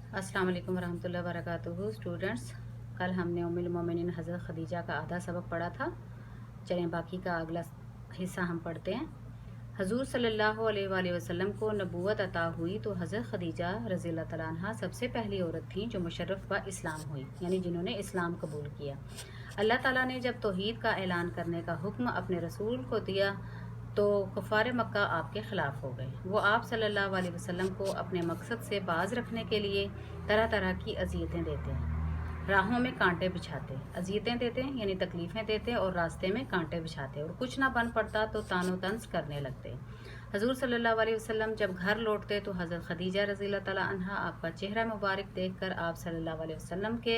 अस्सलाम वालेकुम वरहमतुल्लाहि वबरकातुहू। स्टूडेंट्स, कल हमने उम्मुल मोमिनीन हज़रत ख़दीजा का आधा सबक पढ़ा था। चलें बाकी का अगला हिस्सा हम पढ़ते हैं। हजूर सल्लल्लाहु अलैहि वसल्लम को नबूवत अता हुई तो हज़रत ख़दीजा रज़ियल्लाहु तआला अन्हा सबसे पहली औरत थी जो मुशर्रफ व इस्लाम हुई, यानी जिन्होंने इस्लाम कबूल किया। अल्लाह ताला ने जब तौहीद का ऐलान करने का हुक्म अपने रसूल को दिया तो कुफ़ार मक्का आपके ख़िलाफ़ हो गए। वो आप सल्लल्लाहु अलैहि वसल्लम को अपने मकसद से बाज रखने के लिए तरह तरह की अज़ियतें देते हैं, राहों में कांटे बिछाते, अज़ियतें देते हैं यानी तकलीफ़ें देते और रास्ते में कांटे बिछाते, और कुछ ना बन पड़ता तो तानो तंस करने लगते। हजूर सल्लल्लाहु अलैहि वसल्लम जब घर लौटते तो हज़रत खदीजा रज़ियल्लाहु तआला अन्हा आपका चेहरा मुबारक देखकर आप सल्लल्लाहु अलैहि वसल्लम के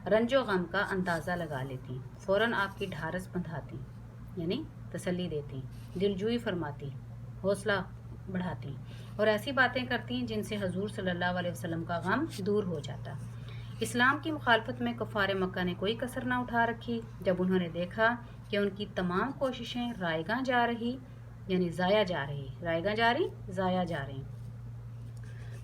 रंजो गम का अंदाज़ा लगा लेती, फ़ौरन आपकी ढारस बंधाती यानी तसल्ली देती, दिलजुई फरमाती, हौसला बढ़ाती और ऐसी बातें करती जिनसे हजूर सल्लल्लाहु अलैहि वसल्लम का गम दूर हो जाता। इस्लाम की मुखालफत में कुफ़ार मक्का ने कोई कसर न उठा रखी। जब उन्होंने देखा कि उनकी तमाम कोशिशें रायगा जा रही यानी ज़ाया जा रही, रायगा जा रही ज़ाया जा रही,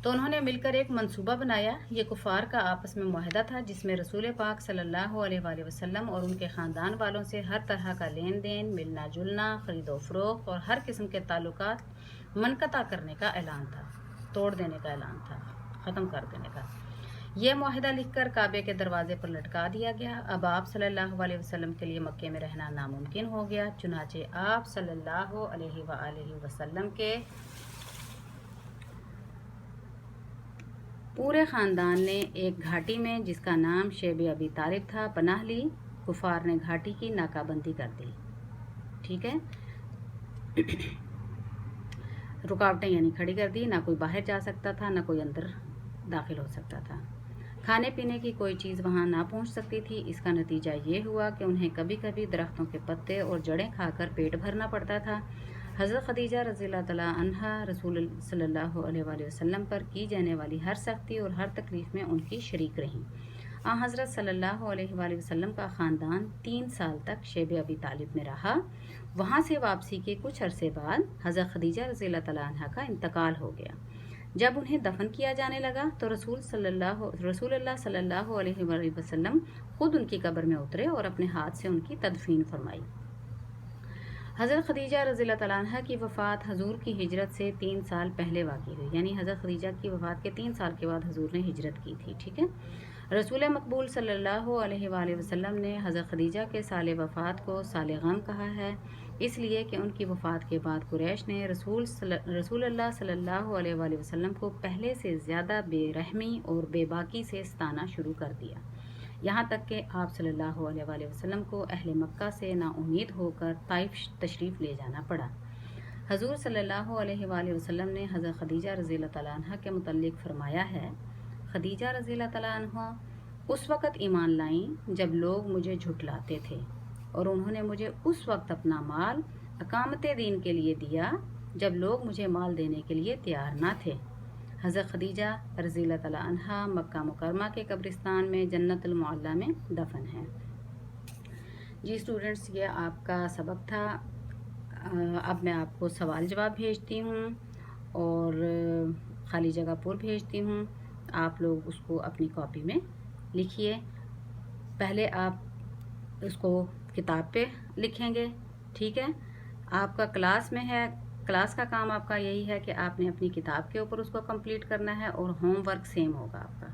तो उन्होंने मिलकर एक मंसूबा बनाया। ये कुफ़ार का आपस में मुआहदा था जिसमें रसूल पाक सल्लल्लाहु अलैहि वसल्लम और उनके ख़ानदान वालों से हर तरह का लेन देन, मिलना जुलना, ख़रीदो फ़रोख्त और हर किस्म के ताल्लुकात मनक़ता करने का ऐलान था, तोड़ देने का ऐलान था, ख़त्म कर देने का। यह मुआहदा लिखकर काबे के दरवाजे पर लटका दिया गया। अब आप सल्लल्लाहु अलैहि वसल्लम के लिए मक्के में रहना नामुमकिन हो गया। चुनाचे आप सल्लल्लाहु अलैहि वसल्लम के पूरे ख़ानदान ने एक घाटी में जिसका नाम शेब अबी तालिब था पनाह ली। कुफार ने घाटी की नाकाबंदी कर दी। ठीक है, रुकावटें यानी खड़ी कर दी, ना कोई बाहर जा सकता था, ना कोई अंदर दाखिल हो सकता था। खाने पीने की कोई चीज़ वहाँ ना पहुँच सकती थी। इसका नतीजा ये हुआ कि उन्हें कभी कभी दरख्तों के पत्ते और जड़ें खाकर पेट भरना पड़ता था। हज़रत ख़दीजा रज़ियल्लाहु तआला अन्हा रसूल सल्लल्लाहु अलैहि वसल्लम पर की जाने वाली हर सख्ती और हर तकलीफ़ में उनकी शरीक रहीं। हज़रत सल्लल्लाहु अलैहि वसल्लम का ख़ानदान 3 साल तक शेब अबी तालिब में रहा। वहाँ से वापसी के कुछ अरसे बाद हज़रत ख़दीजा रज़ियल्लाहु तआला अन्हा का इंतकाल हो गया। जब उन्हें दफन किया जाने लगा तो रसूलुल्लाह सल्लल्लाहु अलैहि वसल्लम खुद उनकी कब्र में उतरे और अपने हाथ से उनकी तदफीन फरमाई। हज़रत ख़दीजा रज़ियल्लाहु तआला अन्हा की वफ़ात हजूर की हिजरत से 3 साल पहले वाक़ई हुई, यानी हज़रत ख़दीजा की वफ़ात के 3 साल के बाद हजूर ने हिजरत की थी। ठीक है, रसूल मकबूल सल्लल्लाहु अलैहि वसल्लम ने हज़रत ख़दीजा के साल वफ़ात को साल गम कहा है, इसलिए कि उनकी वफ़ात के बाद कुरैश ने रसूलुल्लाह सल्लल्लाहु अलैहि वसल्लम को पहले से ज़्यादा बेरहमी और बेबाकी से सताना शुरू कर दिया, यहाँ तक कि आप सल्लल्लाहु अलैहि वसल्लम को अहले मक्का से नाउम्मीद होकर ताइफ तशरीफ़ ले जाना पड़ा। हजूर सल्लल्लाहु अलैहि वसल्लम ने हज़रत ख़दीजा रज़ियल्लाहु तआला अन्हा के मुतल्लिक़ फरमाया है, ख़दीजा रज़ियल्लाहु तआला अन्हा उस वक़्त ईमान लाईं जब लोग मुझे झुठलाते थे, और उन्होंने मुझे उस वक्त अपना माल अकामते दीन के लिए दिया जब लोग मुझे माल देने के लिए तैयार ना थे। हज़रत ख़दीजा रज़ियल्लाहु तआला अन्हा मक्का मुकरमा के कब्रिस्तान में जन्नतुल मुअल्ला में दफन है। जी स्टूडेंट्स, ये आपका सबक था। अब मैं आपको सवाल जवाब भेजती हूँ और ख़ाली जगह पर भेजती हूँ। आप लोग उसको अपनी कॉपी में लिखिए। पहले आप उसको किताब पे लिखेंगे। ठीक है, आपका क्लास में है, क्लास का काम आपका यही है कि आपने अपनी किताब के ऊपर उसको कंप्लीट करना है और होमवर्क सेम होगा आपका।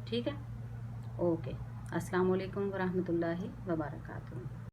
ठीक है, ओके। अस्सलाम वालेकुम वरहमतुल्लाहि वबरकातुहू।